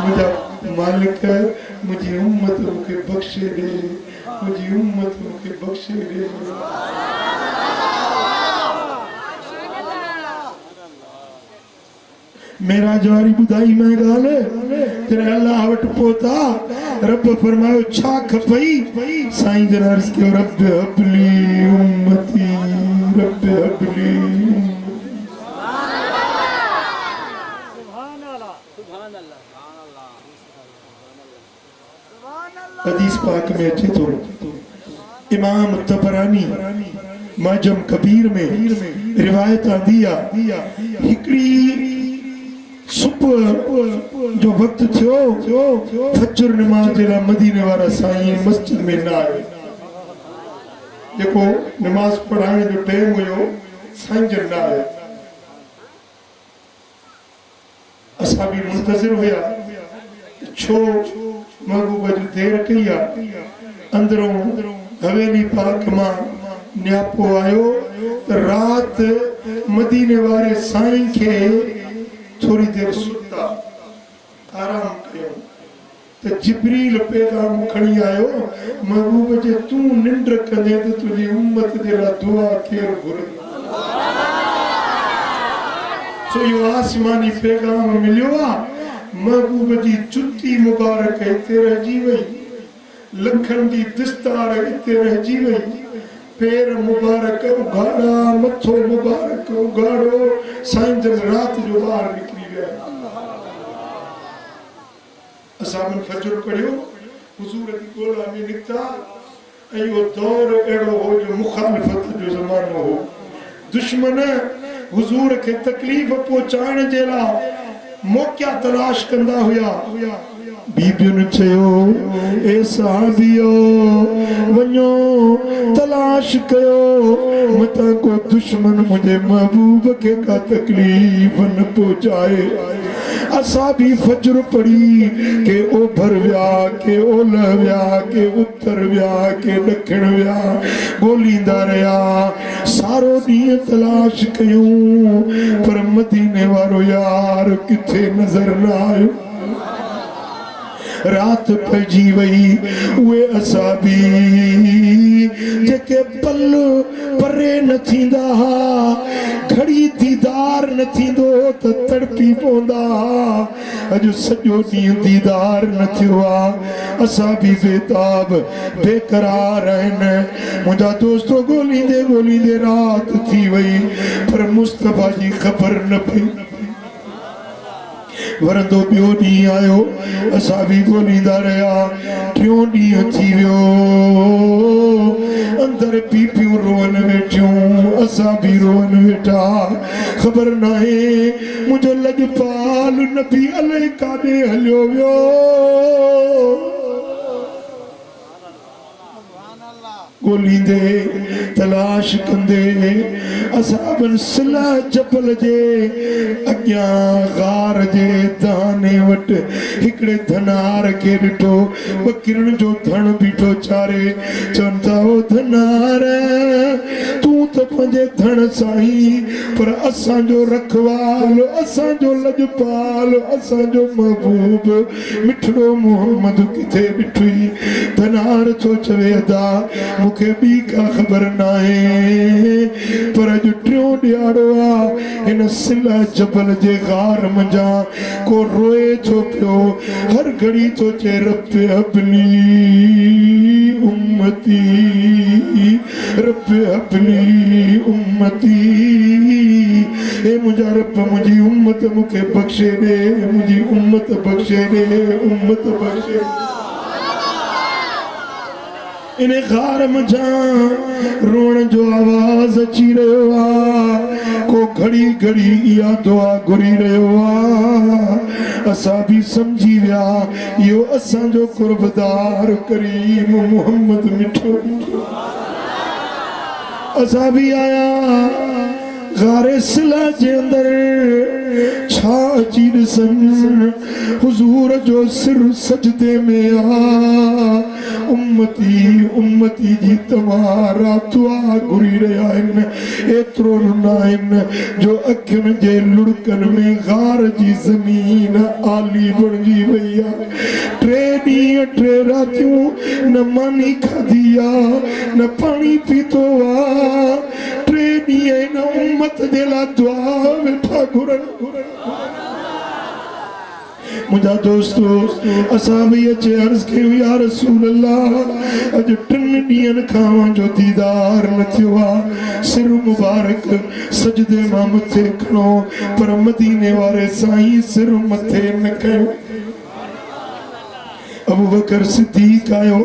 मुझा मालिक मुझी उम्मत मुखे बख्शे दे, मुझी उम्मत मुखे बख्शे दे। मेरा जवारी बुधाई मैं गाल तेरे अल्लाह वट पोता रब फरमायो छा खपई साईं जरा अर्ज कयो रब हबली उम्मती, रब हबली हदीस पाक में अचे तो इमाम तबरानी माजम कबीर में रिवायत आंदी आ हिकड़ी सुबह जो वक्त थियो फजर नमाज जेला मदीने वाला साईं मस्जिद में ना आए जेको नमाज पढ़ाने जो टाइम हुयो साईं जन ना आए असा भी मुंतजिर हुया छो महबूबा जो देर कई आ अंदरों हवेली पाक मां न्यापो आयो रात मदीने वाले साईं के थोड़ी देर सुता आराम कयो तो जिब्रील पैगाम खणी आयो महबूब जे तू निंड कंदे तो तुझी उम्मत दे ला दुआ केर घुरे सो यो आसमानी पैगाम मिलियो आ महबूब जी जुत्ती मुबारक हिते रहिजी वई लखन जी दस्तार हिते रहिजी वई पैर मुबारक उघाड़ा मथो मुबारक उघाड़ो साईं जन रात जो बाहर निकली गया असाबन फजर पढ़ियो हुजूर की गोला में निकता ऐं वो दौर एड़ो हो जो मुखालिफत जो ज़मानो हो दुश्मन हुजूर के तकलीफ पहुंचाने जेला मौका तलाश कंदा हुया बीबियुन चयो ए साहबियो वञो तलाश कयो मता को दुश्मन मुझे महबूब के का तकलीफ न पहुंचाए असा भी फजर पढ़ी के ओभर व्या के ओलह व्या के उत्तर व्या के दक्षिण व्या गोलींदा रहा सारो ॾींहुं तलाश कयूं पर मदीने वारो यार किथे नजर न आयो रात पइजी वई उहे असाबी जेके पल परे न थींदा घड़ी दीदार न थींदो त तड़पी पवंदा अॼु सॼो ॾींहुं दीदार न थियो आहे असां बि बेताब बेकरार आहिनि मुंहिंजा दोस्तो ॻोल्हींदे ॻोल्हींदे राति थी वई पर मुस्तफ़ा जी ख़बर न पई वरंदो ॿियो ॾींहुं आयो असां बि ॻोल्हींदा रहिया टियों ॾींहुं थी वियो अंदर पीपियूं रोअन वेठियूं असां बि रोअन वेठा ख़बर नाहे मुंहिंजो लॼपाल नबी अलाए काॾे हलियो वियो ॻोल्हींदे तलाश कंदे असाबन सिला जबल जे अॻियां गार जे दाने वटि हिकिड़े धनार खे ॾिठो ॿकिरनि जो धण बीठो चारे चवनि था ओ धनार तूं त पंहिंजे धण साईं पर असांजो रखवाल असांजो लॼपाल असांजो महबूब मिठड़ो मोहम्मद किथे ॾिठी धनार थो चवे अदा मूंखे ॿी का ख़बर नाहे पर अॼु टियों ॾियारो आहे हिन सिला जबल जे गार मंझां को रोए थो पियो हर घड़ी थो चए रब हबली उम्मती रब हबली उम्मती ए मुंहिंजा रब मुंहिंजी उम्मत मूंखे बख़्शे ॾे मुंहिंजी उम्मत बख़्शे ॾे उम्मत बख़्शे इन गार मंझां रोण जो आवाज़ अची रहियो आहे को घड़ी घड़ी इहा दुआ घुरी रहियो आहे असां बि सम्झी विया इहो असांजो कुर्बदार करीम मोहम्मद मिठो असां बि आया गारे सिला जे अंदर छा चीर सन हुजूर जो सिर सजदे में आ उम्मती उम्मती जी तमारा दुआ घुरी रहा इन एतरो रुना इन जो अखिन जे लुड़कन में गार जी जमीन आली बन जी भैया ट्रे डी ट्रे रातियों न मानी खादिया न पानी पीतो आ ट्रे डी न उम्मत देला दुआ वेठा घुरन मुझा दोस्तों असा भी अचे अर्ज के या रसूल अल्लाह अज टिन ॾींहंनि खां जो दीदार न थियो आहे सिर मुबारक सजदे मां मथे खणो पर मदीने वारे साईं सिर मथे न कयो अबू बकर सिद्दीक आयो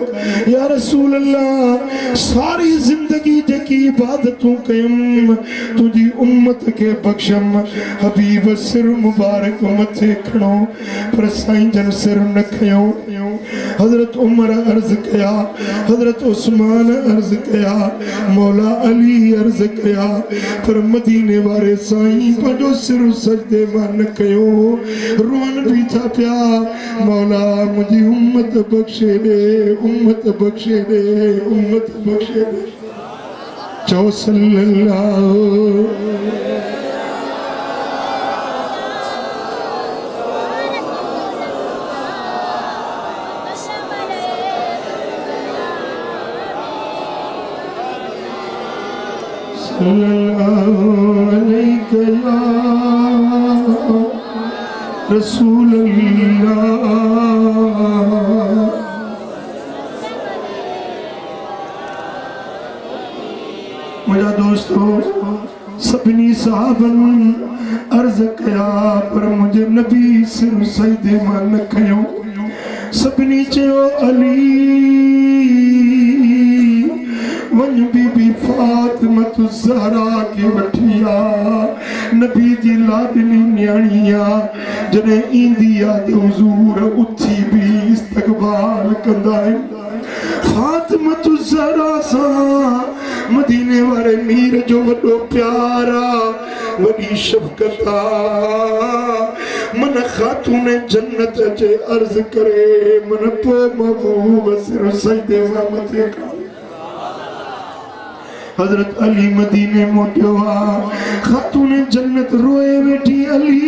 या रसूल अल्लाह सारी जिंदगी जेकी इबादतूं कयम तुझी उम्मत के बख्शम हबीब सिर मुबारक मथे खणो पर साईं जन सिर न खयो हजरत उमर अर्ज कया हजरत उस्मान अर्ज कया मौला अली अर्ज कया पर मदीने वारे साईं पंहिंजो सिर सजदे मां न कयो रोन भी था पिया मौला मुझी उम्मत बख्शे दे उम्मत बख्शे दे उम्मत बख्शे दे चो सल्लल्लाहु अलैहि या रसूल अल्लाह मुझा दोस्तों सभिनी साहबन अर्ज कया पर मुझे नबी सिर सजदे मां न खयो सभिनी चयो अली वन बीबी फातिमा ज़हरा के वठिया नबी जी लाडली न्याणिया जने इंदिया ते हुजूर उथी भी इस्तकबाल कंदा फातिमा ज़हरा सा मदीने वाले मीर जो वडो प्यारा वडी शफकत मन खातून जन्नत जे अर्ज करे मन पो महबूब सिर सजदे मां मथे हजरत अली मदीने मोटियो खातून जन्नत रोए वेठी अली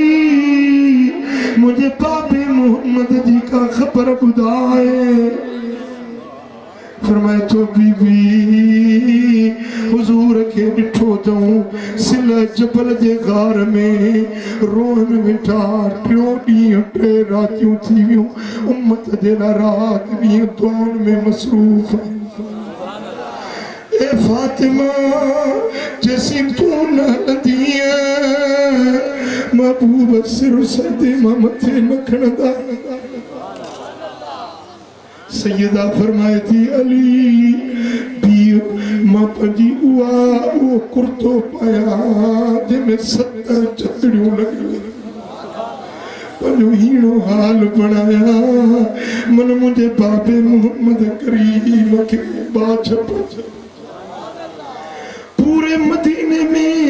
मुझे पापे मोहम्मद जी का खबर बुधाए फरमाए तो बीबी हुजूर के डिठो तऊं सिल जबल जे गार में रोन वेठा टियों ॾींहं टे रातियूं थी वियूं उम्मत जे लाइ रात ॾींहं दुआउनि में मसरूफ़ ए फातिमा जैसी तू न हलंदी महबूब सिर सजदे मां मथे न खणंदा सैयदा फरमाए थी अली भी मां पंहिंजी उहो कुर्तो पाया जंहिंमें 7 चतड़ियूं लॻियूं पंहिंजो हीणो हाल बणाया मन मुंहिंजे बाबे मोहम्मद करीम खे बाछप पूरे मदीने में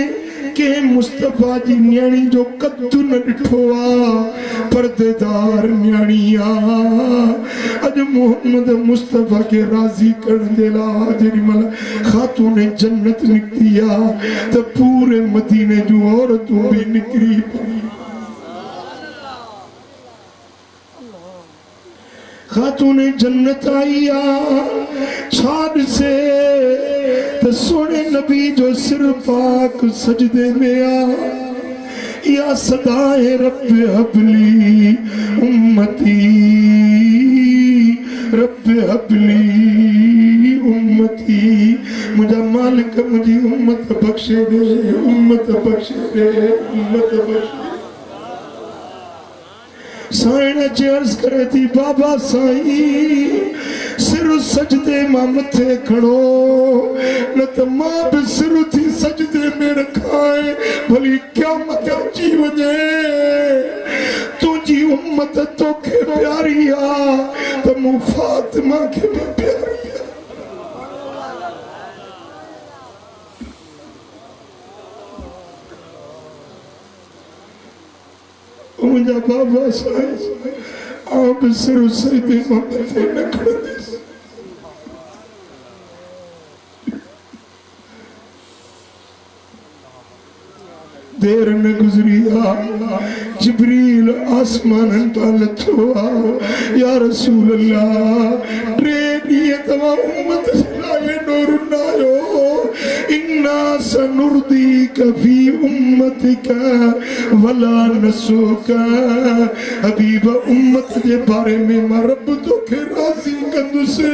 के मुस्तफा जी न्याणी जो कद्दू न ॾिठो आहे पर्देदार न्याणी अज मोहम्मद मुस्तफा के राज़ी करण जे लाइ जेॾी महिल खातून जन्नत निकिती आहे त पूरे मदीने जूं औरतूं भी निकिरी पई खातून जन्नत आई छाड़ से तो सोने नबी जो सिर पाक सजदे में या सदाए रब हबली उम्मती रब हबली उम्मती मुझा मालिक मुझी उम्मत बख्शे दे उम्मत बख्शे दे उम्मत बख्शे साईं चे अर्ज करे थी बाबा साईं सिर सजदे मां मथे खड़ो न त मां भी सिर थी सजदे में रखाए भली क्या मत अची वञे तुझी उम्मत तोखे प्यारी आ त मूं फातिमा खे भी प्यारी आ। मुझा बाबा साईं आप सिर सजदे मथे न खड़े देर न गुजरिया जिब्रील आसमान तल थोआ या रसूल अल्लाह ट्रेनिए तमा उम्मत लाए नूर नायो इन्ना सनुर्दी कभी उम्मतिका वला नसूका हबीब उम्मत के बारे में मैं रब तो के राजी कंदुसे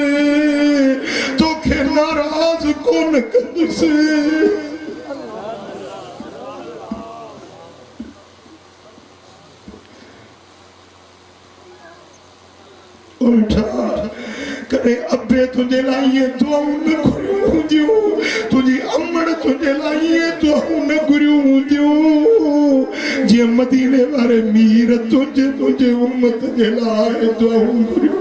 तो के नाराज कौन कंदुसे उठा करे अब्बे तुझे लाइए तो न गुरु दियो तुझी अम्मड़ तुझे लाइए तो न गुरु दियो जे मदीने वाले मीर तुझे तुझे उम्मत जे लाए तो गुरु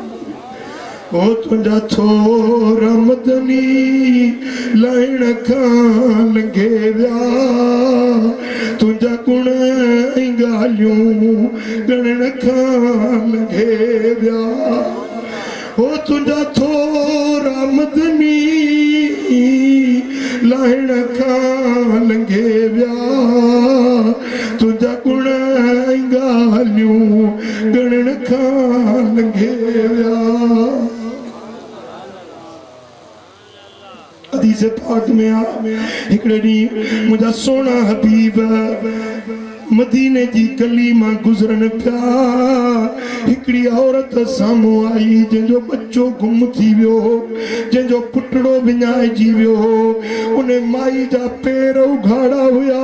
ओ तुझा थोरा मदनी लाइन खान लगे व्या तुझा गुण गालियों गणन खान लगे व्या ओ तुझा थोरा मदनी लाइन खान लगे व्या तुझा गुण गालियों गणन खान लगे व्या हदीस पाक में आ हिकड़े डी मुझा सोना हबीब मदीने जी गली मां गुजरन पिया हिकड़ी औरत सामू आई जंहिंजो बच्चो गुम थी वियो जंहिंजो पुटड़ो विञाइजी वियो उन माई जा पेर उघाड़ा हुया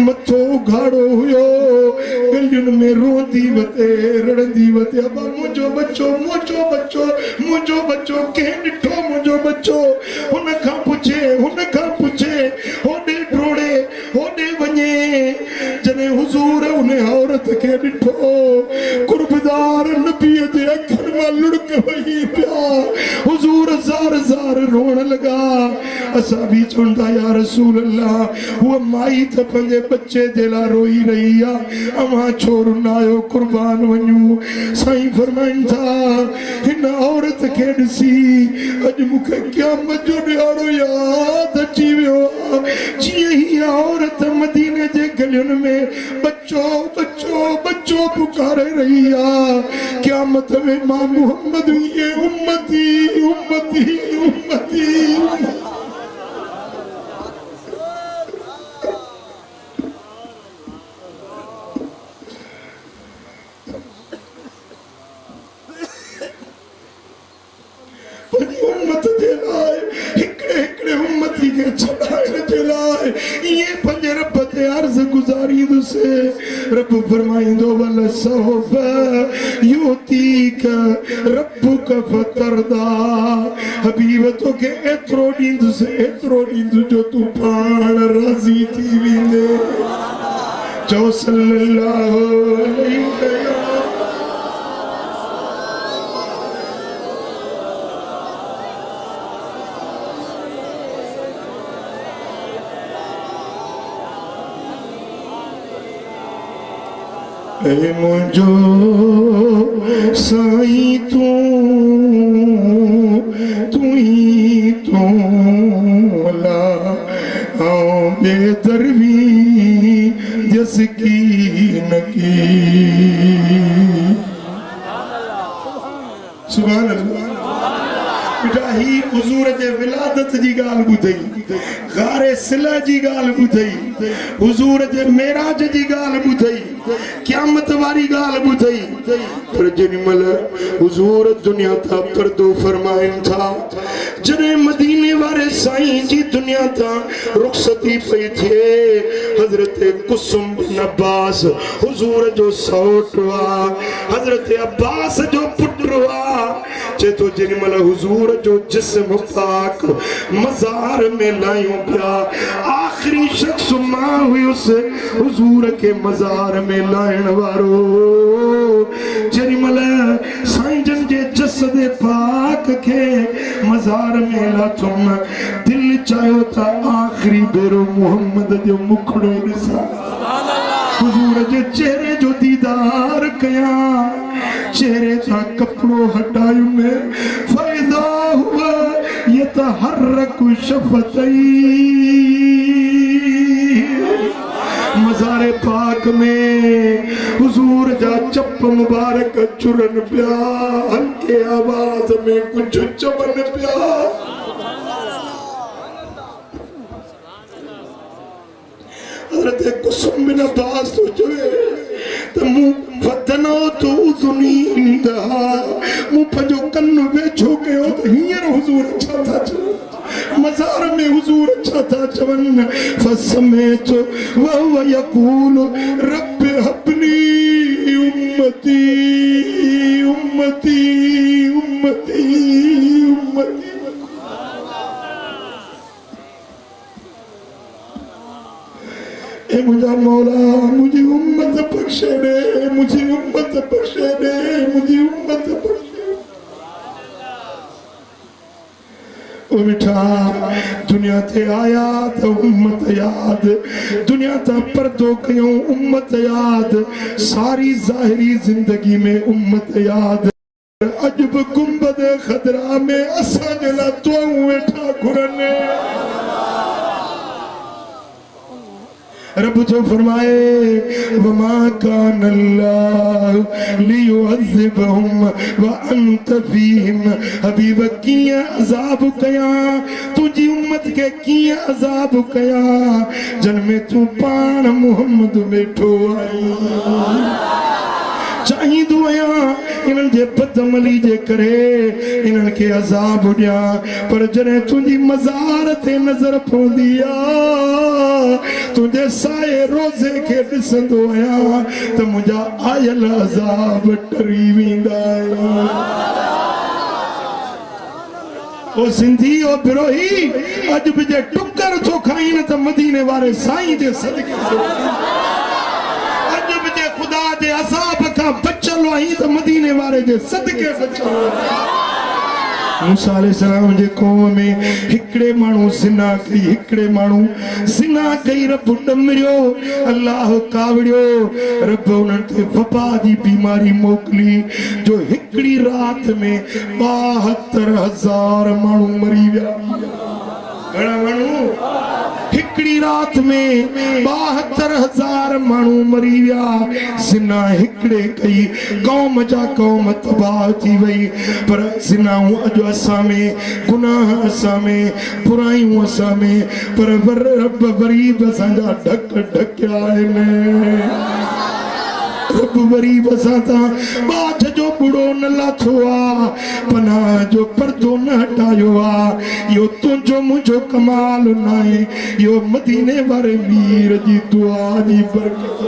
मथो उघाड़ो हुयो गलियुनि में रोंदी वते रड़ंदी वते अबा मुंहिंजो बच्चो मुंहिंजो बच्चो मुंहिंजो बच्चो कंहिं ॾिठो मुंहिंजो बच्चो हुन खां पुछे होॾे डोड़े होॾे वञे जने हुजूर उन औरत के ॾिठो कुर्बदार नबीअ जे अखियुनि मां लुढ़क वही पिया हुजूर ज़ार ज़ार रोण लगा असां भी चवंदा या रसूल अल्लाह वो माई त पंहिंजे बच्चे जे लाइ रोई रही आहे अवां छो रुनायो कुर्बान वञूं साईं फरमाइनि था हिन औरत खे ॾिसी अॼु मूंखे क़यामत जो ॾियारो यादि अची वियो आहे जीअं हीअ औरत मदीने जे गलियुनि में बच्चो बच्चो बच्चो पुकारे रही आ क़यामत में मां मोहम्मद ये उम्मती उम्मती उम्मती उम्मत जे लाइ हिकड़े हिकड़े उम्मती के छड़ाइण जे लाइ ये पंजे रब ते अर्ज़ गुज़ारींदुसि रब फरमाईंदो वल सौफ युतीक रब्बुक फतरदा हबीब तोखे एतिरो ॾींदुसि जो तूं पाण राज़ी थी वेंदे चओ सल्लल्लाहु अलैहि वसल्लम ए मुझो साईं तू ही तू ला आओ बेदरवी जस की नकी सुभान अल्लाह बेटा ही हुजूर जे विलादत जी गाल बुधई गारे सिला जी गाल बुधई हुजूर जे मेराज जी गाल बुधई क़यामत वारी गाल बुधई पर जेमल हुजूर दुनिया ता पर्दो फरमाइन था जने मदीने वाले साईं जी दुनिया ता रुखसती पई थे हजरत कुसुम बिन अब्बास हुजूर जो सौट वा हजरत अब्बास जो पुत्र वा चे तो जेमल हुजूर जो जिस्म पाक मजार में लायूं पिया आखिरी शख्स मां हुयुस हुजूर के मजार में लाइण वारो जेमल साईं जन जे जसद पाक के मजार में लाथुम दिल चाहो था आखिरी बेरो मोहम्मद जो मुखड़ो ॾिसां हुजूर जे चेहरे जो दीदार कया चेहरे ता कपड़ो हटायो में फैदा हुआ यतहर्रकु शफतई मज़ारे पाक में हुजूर जा चप मुबारक चुरन पिया हल्के आवाज में कुछ चवन पिया हज़रत कुसुम बिन अब्बास तो चवे त मु वदनो तो उजुनींदा मु पंजो कन वेठो कयो त हींअर हुजूर अच्छा था चवन मज़ार में हुजूर अच्छा था चवन फसमेत वहुव यकूल रब हबली उम्मती उम्मती उम्मती उम्मती ए मुझा मौला मुझे उम्मत बख्शे दे मुझे उम्मत बख्शे दे मुझे उम्मत बख्शे ओ मिठा दुनिया ते आया तो उम्मत याद दुनिया ता पर्दो कयो उम्मत याद सारी ज़ाहिरी जिंदगी में उम्मत याद अजब गुंबद खदरा में असा जला तो वेठा घुरने रब जो फरमाए वमा कान अल्लाह लियुअज़्ज़िबहुम व अंत फीहिम हबीब किया अज़ाब कया तुझी उम्मत के किया अज़ाब कया जन में तू पान मोहम्मद बैठो आई चाही दुआया इन्हनि जे बदअमली जे करे इन्हनि के अज़ाब उॾिया पर जॾहिं तुंहिंजी मज़ार ते नज़र पवंदी आहे तुंहिंजे साए रोज़े खे ॾिसंदो आहियां त मुंहिंजा आयल अज़ाब टरी वेंदा आहिनि ओ सिंधी ओ बिरोही अॼु बि जे टुकर थो खाईं त मदीने वारे साईं जे सदके खुदा दे अज़ाब का बचल आई तो मदीने वाले दे सदके बचल मूसा अलैहिस्सलाम जे कौम में हिकड़े मानू सिना कई हिकड़े मानू सिना कई रब डमरियो अल्लाह कावड़ियो रब उन्हनि ते वबा दी बीमारी मोकली जो हिकड़ी रात में 72,000 मानू मरी विया घणा मानू हिकड़ी रात में 72,000 मानू मरी विया सिना हिकड़े कई कौम जा कौम तबाह थी वई पर सिनाऊं अॼु असां में गुनाह असां में बुरायूं असां में पर रब वरी बि असांजा ढक ढकिया आहिनि रब वरी बसाता बाठ जो बुढ़ो न लाथो आ पनाह जो पर्दो न हटायो आ यो तुंहिंजो मुंहिंजो कमाल नाहे यो मदीने वारे मीर जी दुआ जी बरकत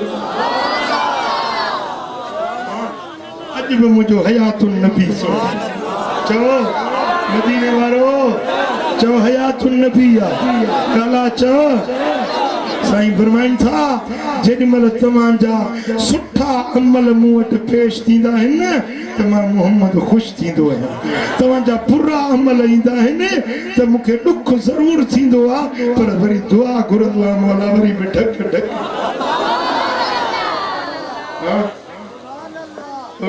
अॼु बि मुंहिंजो हयातुन नबी सो चओ मदीने वारो चओ हयातुन नबी आ काला चओ साईं फरमाइनि था जेॾीमहिल तव्हांजा सुठा अमल मूं वटि पेश थींदा आहिनि त मां मोहम्मद ख़ुशि थींदो आहियां तव्हांजा बुरा अमल ईंदा आहिनि त मूंखे ॾुख ज़रूरु थींदो आहे पर वरी दुआ घुरंदो आहे मौला वरी बि ढक ढक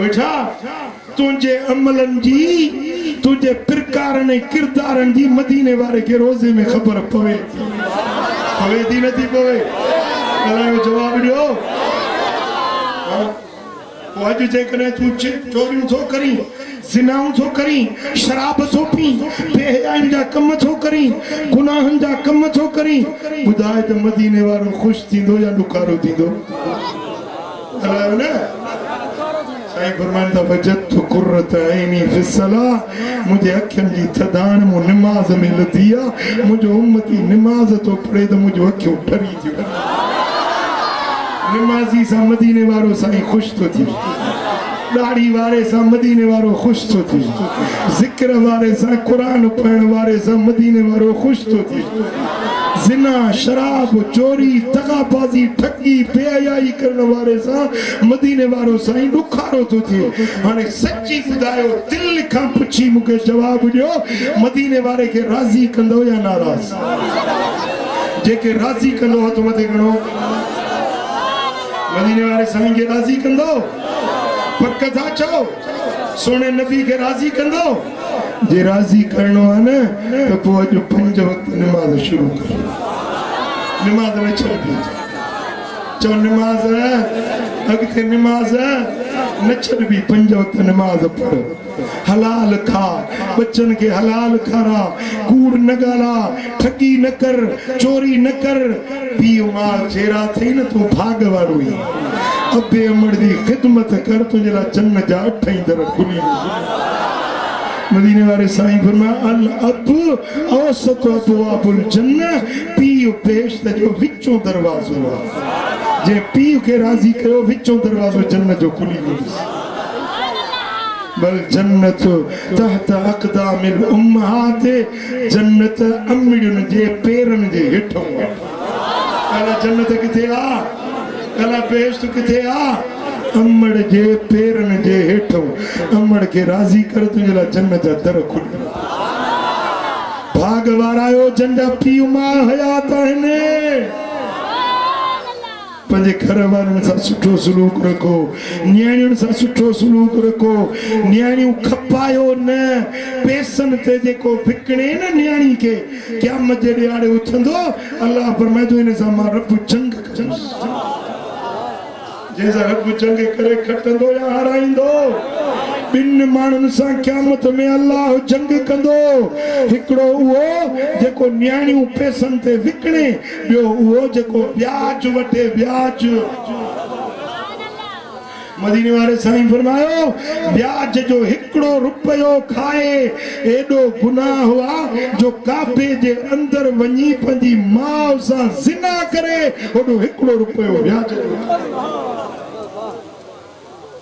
वेठा तुंहिंजे अमलनि जी तुंहिंजे प्रकारनि ऐं किरदारनि जी मदीने वारे खे रोज़े में ख़बर पवे थी पवे थी नथी पवे अलाए जवाब ॾियो अॼु जेकॾहिं तूं चोरियूं थो करीं ज़िनाऊं थो करीं शराब थो पी बेहयाइनि जा कम थो करीं गुनाहनि जा कम थो करीं ॿुधाए त मदीने वारो ख़ुशि थींदो या ॾुखारो थींदो अलाए न साईं फरमाइनि था वजदतु कुर्रत ऐनी फिस्सलाह मुंहिंजे अखियुनि जी थधाण मूं निमाज़ में लधी आहे मुंहिंजो उम्मती निमाज़ थो पढ़े त मुंहिंजूं अखियूं ठरी थियूं निमाज़ी सां मदीने वारो साईं ख़ुशि थो थी दाढ़ी वारे सां मदीने वारो ख़ुशि थो थी ज़िक्र वारे सां क़ुरान पढ़ण वारे सां मदीने वारो ख़ुशि थो थी ज़िना शराब चोरी दगाबाजी ठगी बेहयाई करण वारे सां मदीने वारो साईं ॾुखारो थो थिए हाणे सची ॿुधायो दिलि खां पुछी मूंखे जवाबु ॾियो मदीने वारे खे राज़ी कंदो या नाराज़ जेके राज़ी कंदो हथ मथे खणो मदीने वाले साईं के राजी कंदो पक्का था चो सोने नबी के राजी कंदो जे राजी करनो है ना तो पोइ जो 5 वक्त नमाज शुरू कर नमाज में चल दी चो नमाज अगते नमाज न छड़ भी 5 वक्त नमाज पढ़ हलाल खा बच्चन के हलाल खारा कूड़ न गाला ठगी न कर चोरी न कर पीउ मां चेरा थी न तू भाग वारो ही अबे अमर दी खिदमत कर तुझे जन्न जा 8 दर खुली मदीने वाले साईं फरमाया अल अब औसत अबवाबुल जन्नह पीउ पेश त जो विचों दरवाजो जे पीउ के राजी कयो विचों दरवाजो जन्नत जो खुली बल जन्नत तहत अक़दामिल उम्महात जन्नत अम्मड़ियुन जे पेरन जे हेठों कला जन्नत किथे आ कला बेश्त किथे आ अम्मड़ जे पेरन जे हेठों अम्मड़ के राजी कर तुझे ला जन्नत जा दर खुल भाग वारायो जंजा पीउ मां हयात आहिनि पंहिंजे घर वारनि सां सुठो सलूक रखो न्याणियुनि सां सुठो सलूक रखो न्याणियूं खपायो न पैसनि ते जेको विकिणे न न्याणी खे क़यामत जे ॾियारे उथंदो अल्लाह फरमाए हिन सां मां रब जंग कंदुसि जैसा रब जंग करे खटंदो या हाराईंदो बिन माण्हुनि सां क़यामत में अल्लाह जंग कंदो हिकिड़ो उहो जेको न्याणियूं पैसनि ते विकिणे ॿियो उहो जेको ब्याज वठे ब्याज मदीने वाले साईं फरमायो ब्याज जो 1 रुपयो खाए एडो गुनाह हुआ जो काबे जे अंदर वञी पंहिंजी माउ सां ज़िना करे ओडो 1 रुपयो ब्याज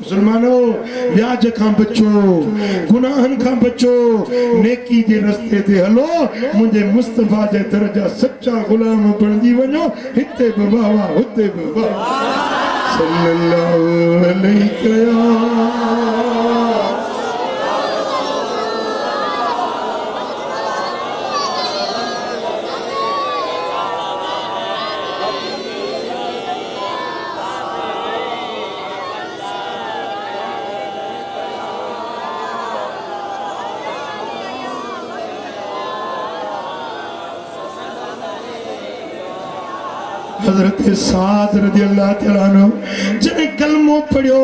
मुसलमानो ब्याज खां बचो गुनाहन खां बचो नेकी जे रस्ते ते हलो मुझे मुस्तफा जे दर जा सच्चा गुलाम बणजी वञो हिते बि वाह हुते बि वाह सल्लल्लाहु अलैहि हजरत साद रज़ी अल्लाह तआला अन्हु जने कलमो पढ़ियो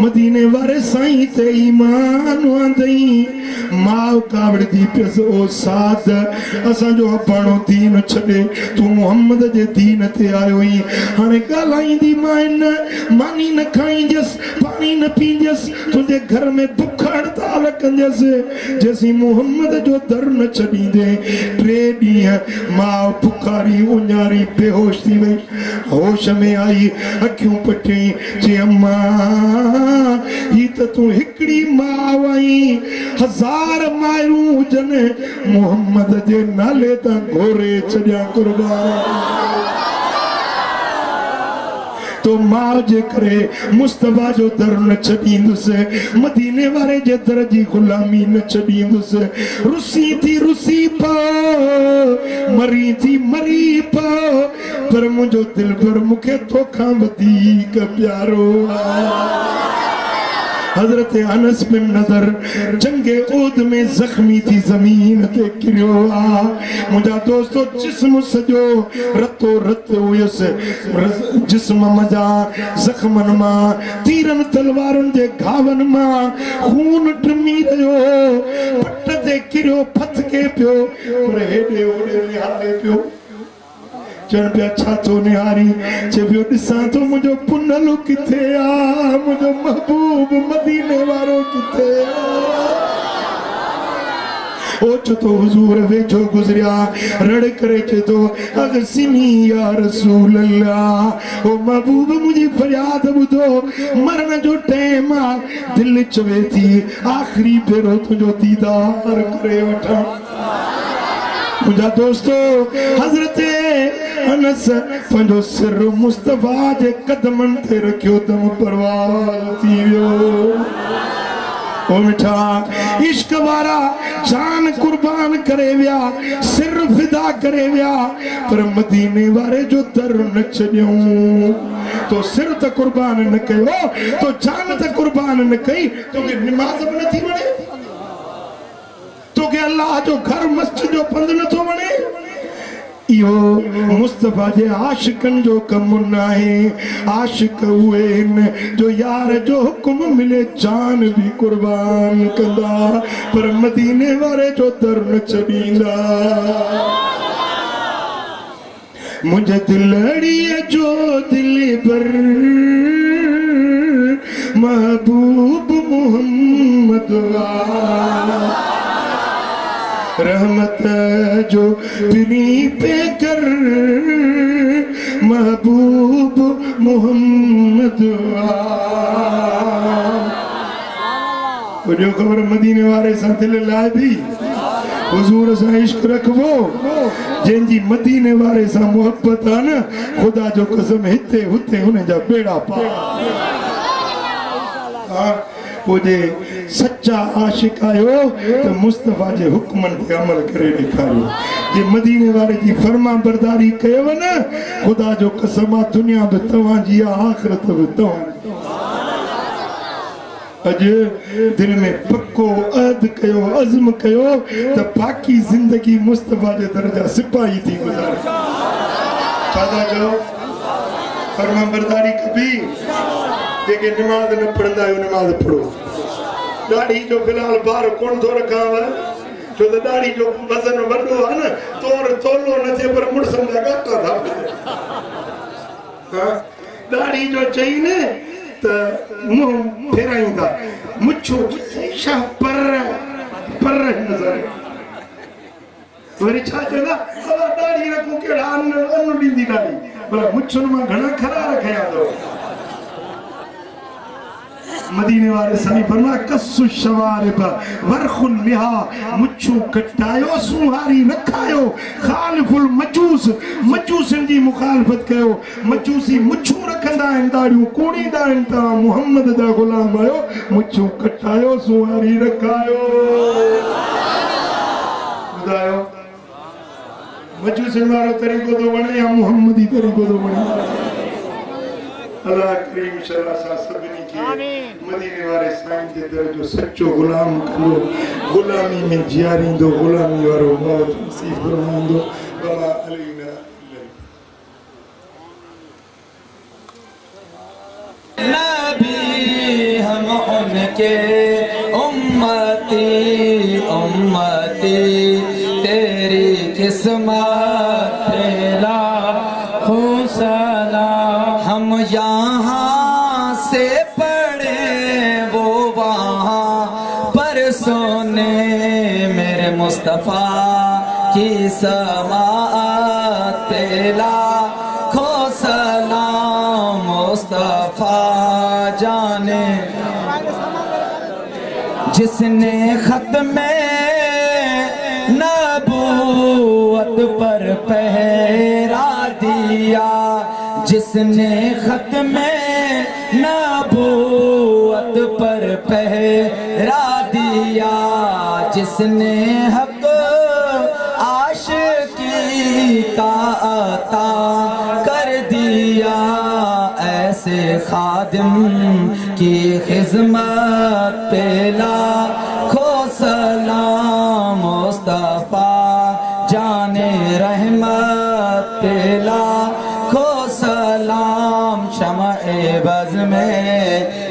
मदीने वारे साईं ते ईमान आंदई माउ कावड़ दी पिस ओ साद असा जो अपनो दीन छडे तू मोहम्मद जे दीन ते आयो ही हाने गालाईंदी माइन मानी न खाईंजस पानी न पींजस तुझे घर में भूख हड़ताल कंजस जैसी मोहम्मद जो दर न छडींदे 3 ॾींहं माउ बुखारी उन्यारी बेहोश थी वई होश में आई अखियूं पटी जे अम्मा ही त तू हिकड़ी माउ आई 1000 मायूं हुजन मोहम्मद जे नाले तां घोरे छॾिया कुर्बान तो मां जे करे मुस्तफा जो दर न छॾींदुसि मदीने वारे जे दर जी गुलामी न छॾींदुसि रुसी पो मरी थी मरी पो पर मुंहिंजो दिल पर मूंखे तोखां वधीक प्यारो हजरत अनस बिन नदर जंगे ओद में जख्मी थी जमीन ते किरियो आ मुंहिंजा दोस्तो जिस्म सजो रतो रत हुयस जिस्म मजा जख्मन मां तीरन तलवारन जे घावन मां खून टमी रहियो पट ते किरियो फथके पियो पर हेॾे होॾे निहारे पियो चन पे अच्छा तो निहारी चबियो दिसा तो मुझो पुनल किथे आ मुझो महबूब मदीने वारो किथे ओ तो हुजूर वेठो गुजरिया रड़ करे तो अगर सिनी या रसूल अल्लाह ओ महबूब मुझी फरियाद बुधो मरण जो टाइम आ दिल चवे थी आखिरी भेरो तुझो दीदार करे वठा मुझा दोस्तों हजरत अनस पंहिंजो सिर मुस्तफा जे कदमनि ते रखियो तम परवाज़ थी वियो ओ मिठा इश्क वारा जान कुर्बान करे विया सिर फिदा करे विया पर मदीने वारे जो दर न छॾियूं तो सिर त कुर्बान न कयो तो जान त कुर्बान न कई तो के नमाज भी न थी वणे तो के अल्लाह जो घर मस्जिद जो पंध न थो वणे इहो मुस्तफा जे आशिकन जो कम न आहे आशिक उहे आहिनि जो यार जो हुक्म मिले जान भी कुर्बान कंदा पर मदीने वारे जो दर न छॾींदा मुझे दिलड़ीअ जो दिल पर महबूब मोहम्मद रहमत जो बिनी पे कर महबूब मोहम्मद जो खबर मदीने वारे सां दिल लाइ भी हुजूर सां इश्क रखबो जंहिंजी मदीने वारे सां मोहब्बत आहे न खुदा जो कसम हिते हुते हुन जा बेड़ा पार ओजे सच्चा आशिक आयो तो मुस्तफा जे हुक्मन ते अमल करे ॾेखारियो जे मदीने वारे जी फर्मा बरदारी कयो न खुदा जो कसम आहे दुनिया भी तव्हांजी आहे आखिरत भी तव्हांजी अॼु दिल में पक्को अहद कयो अज़्म कयो त बाक़ी जिंदगी मुस्तफा जे दर जा सिपाही थी गुज़ारे छा था चओ फर्मा बरदारी कबी जेके नमाज न पढ़ंदा आहियो नमाज पढ़ो दाढ़ी जो फिलहाल बार कोन थो रखांव छो त दाढ़ी जो वज़न वॾो आहे न तोर तोलो न थिए पर मुड़सनि जा गाटा था दाढ़ी जो चई न त मुंहुं फेराईंदा मुछो छा पर नज़र वरी छा चवंदा दाढ़ी रखूं कहिड़ा अन्न ॾींदी दाढ़ी भला मुछुनि मां घणा खरा रखिया अथव मदीने वाले सनी फरमा कसु शवारिब वरखुल लिहा मुछू कटायो सुहारी रखायो खालिफुल मजूस मजूसन जी मुखालफत कयो मजूसी मुछू रखंदा आहिनि दाढ़ियूं कोड़ींदा आहिनि तव्हां मुहम्मद जा गुलाम आयो मुछू कटायो सुहारी रखायो ॿुधायो मजूसन वारो तरीक़ो थो वणे या मुहम्मदी तरीक़ो थो वणे अल्लाह करीम शल्ला सा सभिनी खे मदीने वारे साईं जे दर जो सच्चो गुलाम कंदो गुलामी में जियारींदो गुलामी वारो मौत नसीब फरमाईंदो वला अलैना नबी हम उनके उम्मती उम्मती तेरी किस्मत तेरा हुसना हम यहाँ से पढ़े वो वहाँ पर सोने मेरे मुस्तफ़ा की समाअत तेला खो सलाम मुस्तफ़ा जाने जिसने खत में नबूवत पर पहरा दिया जिसने खत में नबूवत पर पहरा दिया जिसने हक आशिकी का अता कर दिया ऐसे खादिम की खिदमत पे लाखों सलाम मुस्तफ़ा जाने रहमत पे लाखों सलाम शम्अ बज़ में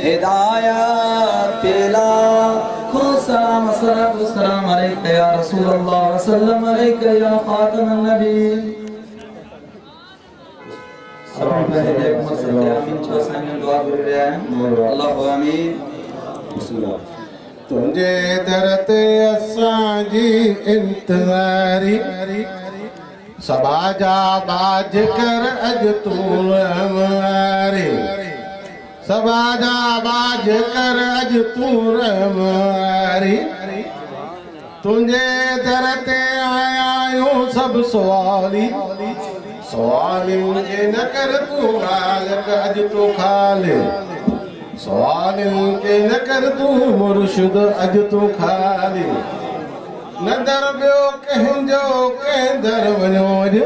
हिदायत पे लाखों सलाम अस्सलाम अलैका या रसूल अल्लाह वसल्लम अलैका या खातमुन नबी तुझे दर ते असांजी इंतज़ारी सबाजा बाज कर अज तूं रहमारी सबाजा बाज कर अज तूं रहमारी तुझे दर ते आया आहियूं सभु सवाली सवाली मुझे न कर तू मालिक अज तू खाले सवाल के न कर तू मुर्शिद अज तू खाली न दर बियो कंहिंजो कंहिं दर वञो अॼु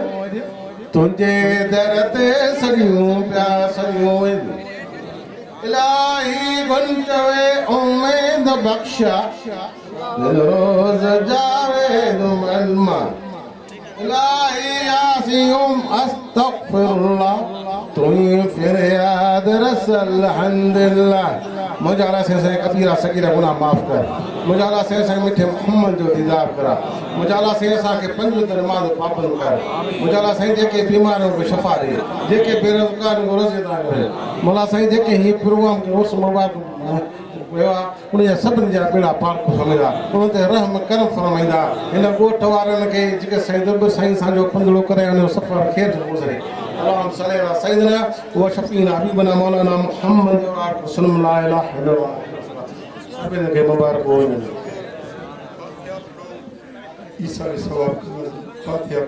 तुंहिंजे दर ते सरियूं पिया सरियूं इलाही गुन चवे उम्मीद बख्शा रोज़ जावेद मलमा इलाही यासीम अस्तगफिरुल्लाह तुई फरियाद रसल हम्दुलिल्लाह मुझाला से कबीरा सगीरा गुनाह माफ कर मुझाला से मिठे मोहम्मद जो दीदार करा मुझाला से के पंज नमाज पाबंद कर मुझाला से जेके बीमारों को शफा दे जेके बेरोजगार को रोज़गार करे मौला साईं जेके ही प्रोग्राम के उस मुबारक वेवा उन सभिनी जा बेड़ा पार को समझा उन ते रहम करम फरमाईंदा इन ॻोठ वारनि खे जेके साईं दरबार साईं सां पंधड़ो करे उन सफ़र खेर गुज़रे अल्लाह सल्लल्लाहु अलैहि सयदना व शफीना हबीबना मौलाना मुहम्मद व सल्लम ला इलाहा इल्लल्लाह सभिनी खे मुबारक हो ईसा सवाब फातिहा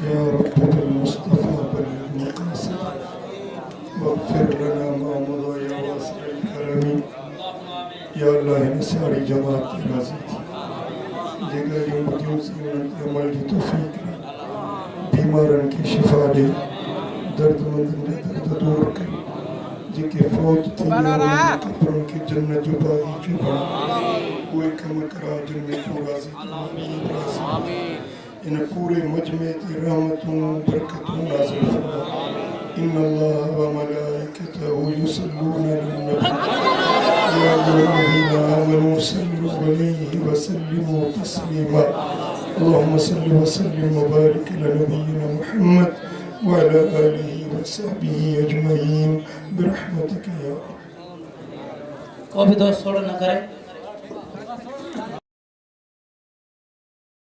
या रब्बल मुस्तफा बल मुक़ासिद वग़फिर लना मा मदा या वासिअल करमी या अल्लाह इन सारी जमात की राज़ी जेकर जो मुझे से अमल की तौफीक बीमारन की शिफा दे दर्दमंदन के दर्द दूर कर जेके फौत थी कब्रों की जन्नत जो बागी जो कोई कम करा जिनमें को राज़ी आमीन इन पूरे मजमे की रहमतों बरकतों नाज़िल फरमा इन्नल्लाह व मलाइकतहु युसल्लूना अलन-नबी या अय्युहल्लज़ीना आमनू सल्लु अलैहि व सल्लिमू तस्लीमा अल्लाहुम्मा सल्लि व सल्लिम व बारिक अला नबिय्यिना मुहम्मद व अला आलिहि व सहबिहि अजमईन बिरहमतिका या को भी दोस्त छोड़ न करे।